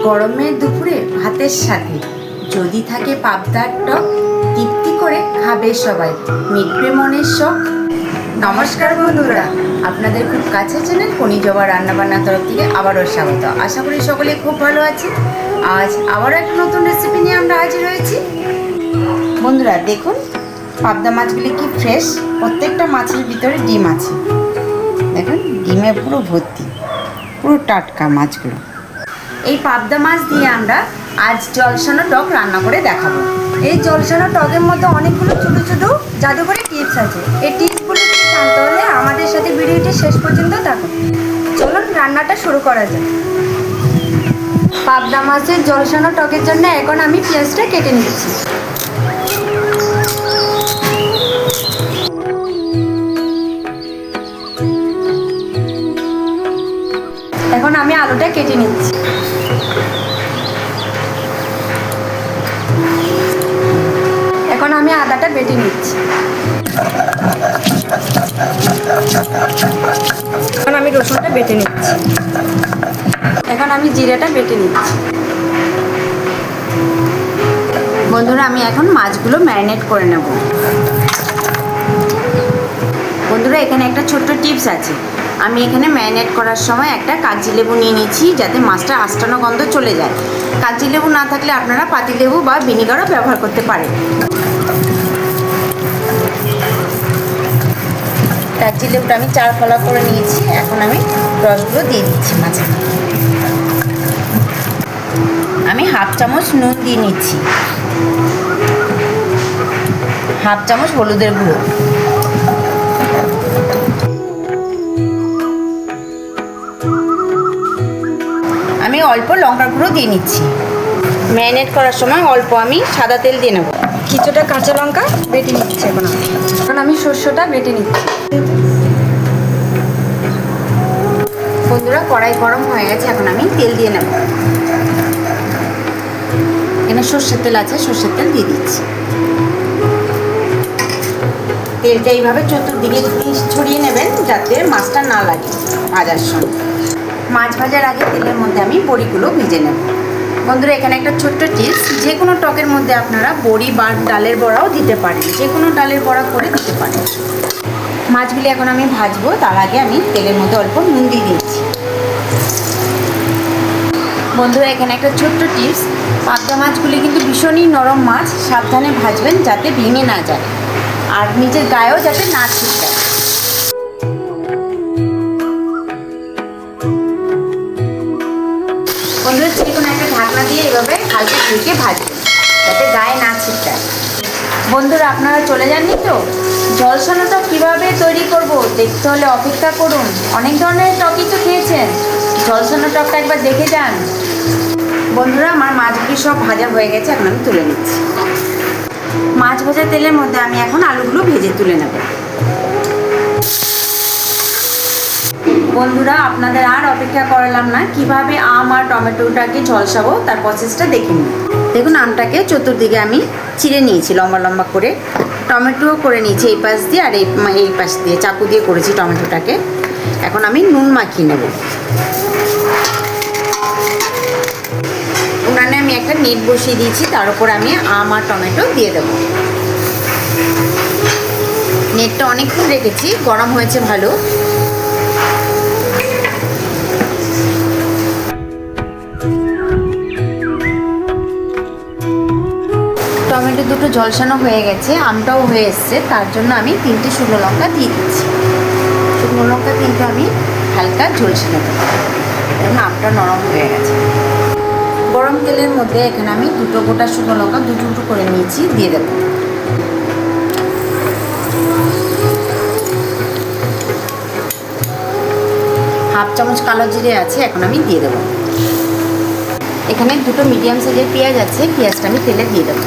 গরমের দুপুরে ভাতের সাথে যদি থাকে পাবদার টক, তৃপ্তি করে খাবে সবাই, মিটবে মনের শখ। নমস্কার বন্ধুরা, আপনাদের খুব কাছে চ্যানেল কনিজবা রান্নাবান্নার তরফ থেকে আবারও স্বাগত। আশা করি সকলে খুব ভালো আছে। আজ আবারও একটা নতুন রেসিপি নিয়ে আমরা হাজির হয়েছি। বন্ধুরা দেখুন, পাবদা মাছগুলি কি ফ্রেশ, প্রত্যেকটা মাছের ভিতরে ডিম আছে। দেখুন ডিমে পুরো ভর্তি, পুরো টাটকা মাছগুলো। এই পাবদা মাছ দিয়ে আমরা আজ জলসানো টক রান্না করে দেখাবো। এই জলসানো টকের মধ্যে অনেকগুলো ছোটো ছোটো জাদুকরি টিপস আছে। এই টিপসগুলো যদি জানতে হলে আমাদের সাথে ভিডিওটি শেষ পর্যন্ত থাকুন। চলুন রান্নাটা শুরু করা যাক। পাবদা মাছের জলসানো টকের জন্য এখন আমি পেঁয়াজটা কেটে নিচ্ছি। এখন আমি আলুটা কেটে নিচ্ছি। এখন আমি আদাটা বেটে নিচ্ছি। এখন আমি রসুনটা বেটে নিচ্ছি। এখন আমি জিরাটা বেটে নিচ্ছি। বন্ধুরা আমি এখন মাছগুলো ম্যারিনেট করে নেব। বন্ধুরা এখানে একটা ছোট্ট টিপস আছে। আমি এখানে ম্যারিনেট করার সময় একটা কাগজি লেবু নিয়ে নিচ্ছি, যাতে মাছটা আষ্টানো গন্ধ চলে যায়। কাগজি লেবু না থাকলে আপনারা পাতি লেবু বা ভিনিগারও ব্যবহার করতে পারেন। কাগজি লেবুটা আমি 4 ফলা করে নিয়েছি। এখন আমি রসগুলো দিয়ে দিচ্ছি মাছে। আমি হাফ চামচ নুন দিয়ে নিচ্ছি, হাফ চামচ হলুদের গুঁড়ো, আমি অল্প লঙ্কার গুঁড়ো দিয়ে নিচ্ছি। ম্যারিনেট করার সময় অল্প আমি সাদা তেল দিয়ে নেব। কিছুটা কাঁচা লঙ্কা বেটে নিচ্ছি। এখন আমি শস্যটা বেটে নিচ্ছি। বন্ধুরা কড়াই গরম হয়ে গেছে, এখন আমি তেল দিয়ে নেব। এখানে সর্ষের তেল আছে, সর্ষের তেল দিয়ে দিচ্ছি। তেলটা এইভাবে চতুর্দিকে ছড়িয়ে নেবেন, যাতে মাছটা না লাগে ভাজার সময়। মাছ ভাজার আগে তেলের মধ্যে আমি বড়িগুলো ভেজে নেব। বন্ধুরা এখানে একটা ছোট্ট টিপস, যে কোনো টকের মধ্যে আপনারা বড়ি বা ডালের বড়াও দিতে পারেন, যে কোনো ডালের বড়া করে দিতে পারেন। মাছগুলি এখন আমি ভাজবো, তার আগে আমি তেলের মধ্যে অল্প নুন দিয়ে দিচ্ছি। বন্ধুরা এখানে একটা ছোট্ট টিপস, পাবদা মাছগুলি কিন্তু ভীষণই নরম মাছ, সাবধানে ভাজবেন যাতে ভেঙে না যায়, আর নিজের গায়েও যাতে না ছিটকায়। বন্ধুরা যে কোনো একটা ঢাকনা দিয়ে এভাবে হালকা ঢেকে ভাজবেন, যাতে গায়ে না ছিটকায়। বন্ধুরা আপনারা চলে যাননি তো? জলসানো টক কীভাবে তৈরি করব দেখতে হলে অপেক্ষা করুন। অনেক ধরনের টকই তো খেয়েছেন, জলসানো টকটা একবার দেখে যান। বন্ধুরা আমার মাছগুলি সব ভাজা হয়ে গেছে, এখন আমি তুলে নিচ্ছি। মাছ ভাজা তেলের মধ্যে আমি এখন আলুগুলো ভেজে তুলে নেব। বন্ধুরা আপনাদের আর অপেক্ষা করালাম না, কিভাবে আম আর টমেটোটাকে ঝলসাবো তার প্রসেসটা দেখে নিন। দেখুন আমটাকে চতুর্দিকে আমি চিড়ে নিয়েছি লম্বা লম্বা করে, টমেটোও করে নিয়েছি এই পাশ দিয়ে আর এই পাশ দিয়ে, চাকু দিয়ে করেছি টমেটোটাকে। এখন আমি নুন মাখিয়ে নেব। উনানে আমি একটা নেট বসিয়ে দিয়েছি, তার উপর আমি আম আর টমেটো দিয়ে দেবো। নেটটা অনেকক্ষণ রেখেছি, গরম হয়েছে ভালো। টমেটো দুটো ঝলসানো হয়ে গেছে, আমটাও হয়ে এসছে, তার জন্য আমি 3টে শুকনো লঙ্কা দিয়ে দিচ্ছি। শুকনো লঙ্কা কিন্তু আমি হালকা ঝলসে নেব, কারণ আমটা নরম হয়ে গেছে। গরম তেলের মধ্যে এখানে আমি 2টো গোটা শুকনো লঙ্কা 2 টুকরো করে নিয়েছি, দিয়ে দেব। হাফ চামচ কালো জিরে আছে, এখন আমি দিয়ে দেব। এখানে 2টো মিডিয়াম সাইজের পেঁয়াজ আছে, পেঁয়াজটা আমি তেলে দিয়ে দেবো।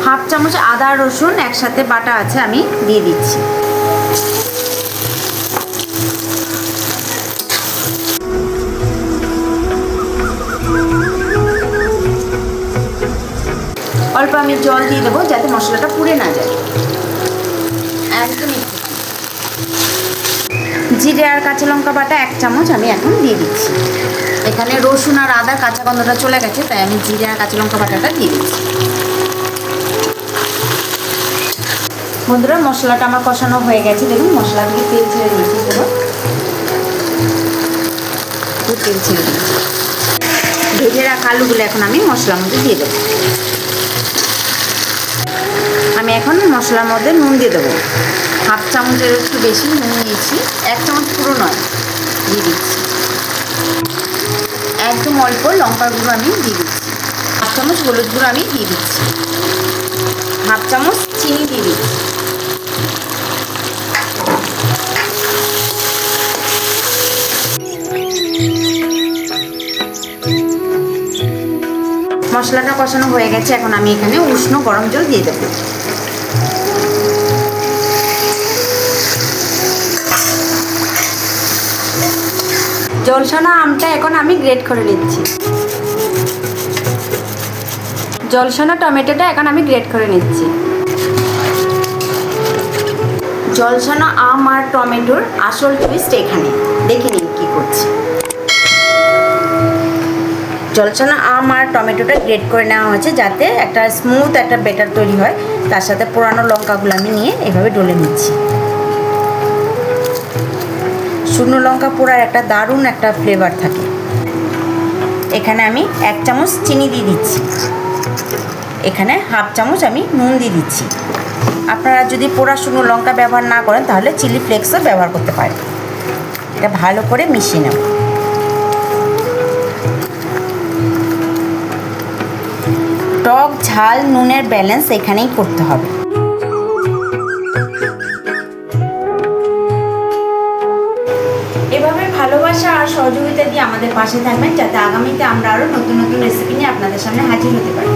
হাফ চামচ আদা রসুন একসাথে বাটা আছে, আমি দিয়ে দিচ্ছি। অল্প আমি জল দিয়ে দেবো, যাতে মশলাটা পুড়ে না যায়। একদম একটু। জিরে আর কাঁচা লঙ্কা বাটা 1 চামচ আমি এখন দিয়ে দিচ্ছি। এখানে রসুন আর আদার কাঁচা গন্ধটা চলে গেছে, তাই আমি জিরে আর কাঁচা লঙ্কা বাটাটা দিয়ে দিচ্ছি। বন্ধুরা, মশলাটা আমার কষানো হয়ে গেছে। দেখুন মশলা থেকে তেল ছেড়ে দিয়েছি, পুরো তেল ছেড়ে দিয়েছি। ভেজে রাখা আলুগুলো এখন আমি মশলার মধ্যে দিয়ে দেবো। আমি এখন মশলার মধ্যে নুন দিয়ে দেবো। 1/2 চামচের একটু বেশি নুন নিয়েছি, 1 চামচ পুরো নয়, দিয়ে দিচ্ছি। একদম অল্প লঙ্কার গুঁড়ো আমি দিয়ে দিচ্ছি। 1 চামচ হলুদ গুঁড়ো আমি দিয়ে দিচ্ছি। 1/2 চামচ চিনি দিয়ে দিচ্ছি। মশলাটা কষানো হয়ে গেছে, এখন আমি এখানে উষ্ণ গরম জল দিয়ে দেবো। জলসনা আমটা এখন আমি গ্রেট করে নিচ্ছি। জলসনা টমেটোটা এখন আমি গ্রেট করে নিচ্ছি। জলসানো আম আর টমেটোর আসল টুইস্ট এখানে, দেখে নিন কী করছি। জলসানো আম আর টমেটোটা গ্রেট করে নেওয়া হয়েছে যাতে একটা স্মুথ একটা ব্যাটার তৈরি হয়। তার সাথে পোড়ানো লঙ্কাগুলো আমি নিয়ে এভাবে ডলে নিচ্ছি। শুকনো লঙ্কা পোড়ার একটা দারুণ একটা ফ্লেভার থাকে। এখানে আমি 1 চামচ চিনি দিয়ে দিচ্ছি। এখানে 1/2 চামচ আমি নুন দিয়ে দিচ্ছি। আপনারা যদি পোড়া শুকনো লঙ্কা ব্যবহার না করেন তাহলে চিলি ফ্লেক্সও ব্যবহার করতে পারেন। এটা ভালো করে মিশিয়ে নেব। টক ঝাল নুনের ব্যালেন্স এখানেই করতে হবে। এভাবে ভালোবাসা আর সহযোগিতা দিয়ে আমাদের পাশে থাকবেন, যাতে আগামীতে আমরা আরও নতুন নতুন রেসিপি নিয়ে আপনাদের সামনে হাজির হতে পারি।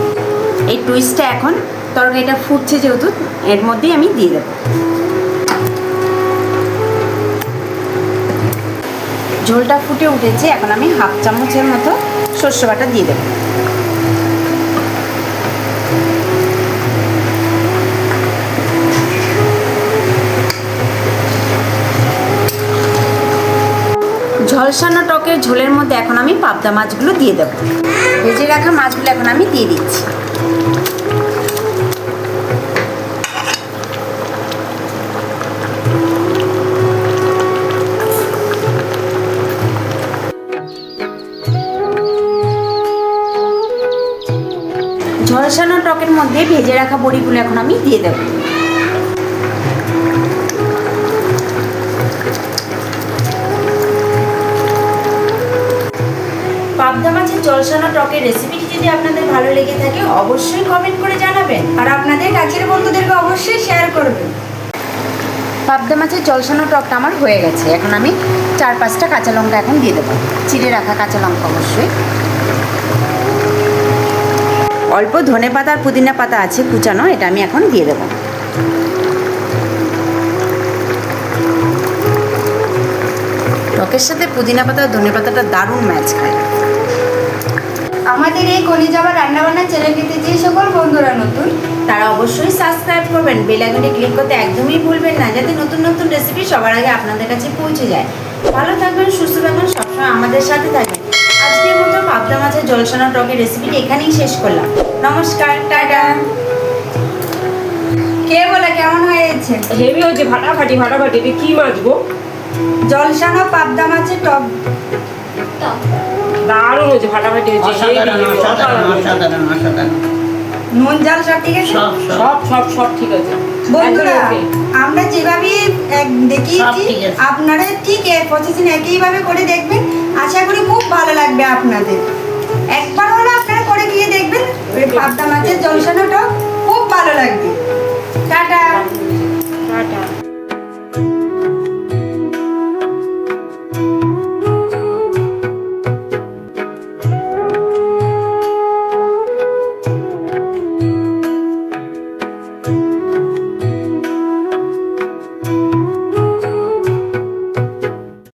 এই টুইস্টটা এখন তরকারিটা ফুটছে যেহেতু, এর মধ্যেই আমি দিয়ে দেবো। ঝোলটা ফুটে উঠেছে, এখন আমি 1/2 চামচের মতো সর্ষে বাটা দিয়ে দেবো। ঝলসানো টকের ঝোলের মধ্যে এখন আমি পাবদা মাছগুলো দিয়ে দেবো। ভেজে রাখা মাছগুলো এখন আমি দিয়ে দিচ্ছি। ঝলসানো টকের মধ্যে ভেজে রাখা বড়িগুলো এখন আমি দিয়ে দেবো। পাবদা মাছের জলসানো টকের রেসিপিটি যদি আপনাদের ভালো লেগে থাকে অবশ্যই কমেন্ট করে জানাবেন, আর আপনাদের কাছের বন্ধুদেরকে অবশ্যই শেয়ার করবেন। পাবদা মাছের জলসানো টকটা আমার হয়ে গেছে। এখন আমি 4-5টা কাঁচা লঙ্কা এখন দিয়ে দেবো, চিড়ে রাখা কাঁচা লঙ্কা অবশ্যই। অল্প ধনে পাতা আর পুদিনা পাতা আছে কুচানো, এটা আমি এখন দিয়ে দেবো। টকের সাথে পুদিনা পাতা আর ধনে পাতাটা দারুণ ম্যাচ খায়। আমাদের এই কলিজাবা রান্নাবান্না চ্যানেলটিতে যে সকল বন্ধুরা নতুন, তারা অবশ্যই সাবস্ক্রাইব করবেন, বেল আইকনে ক্লিক করতে একদমই ভুলবেন না, যাতে নতুন নতুন রেসিপি সবার আগে আপনাদের কাছে পৌঁছে যায়। ভালো থাকবেন, সুস্থ থাকবেন, সবসময় আমাদের সাথে থাকবেন। আজকের মতো পাবদা মাছের জলসানো টকের রেসিপিটি এখানেই শেষ করলাম। নমস্কার, টাটা। কে বলে কেমন হয়েছে? হেভি হচ্ছে, ফাটাফাটি ফাটাফাটি। এটা কি মাছ গো? জলসানো পাবদা মাছের টক। দারুণ হয়েছে, ফাটাফাটি হয়েছে। নুন জাল সব ঠিক আছে? সব ঠিক আছে বন্ধুরা, একদম okay। আমরা যেভাবে দেখিয়েছি আপনারা ঠিক প্রসেসিং একইভাবে করে দেখবেন। আশা করি খুব ভালো লাগবে আপনাদের। একবার হলে আপনারা করে গিয়ে দেখবেন, ওই পাবদা মাছের জলসানো টক খুব ভালো লাগবে। টাটা।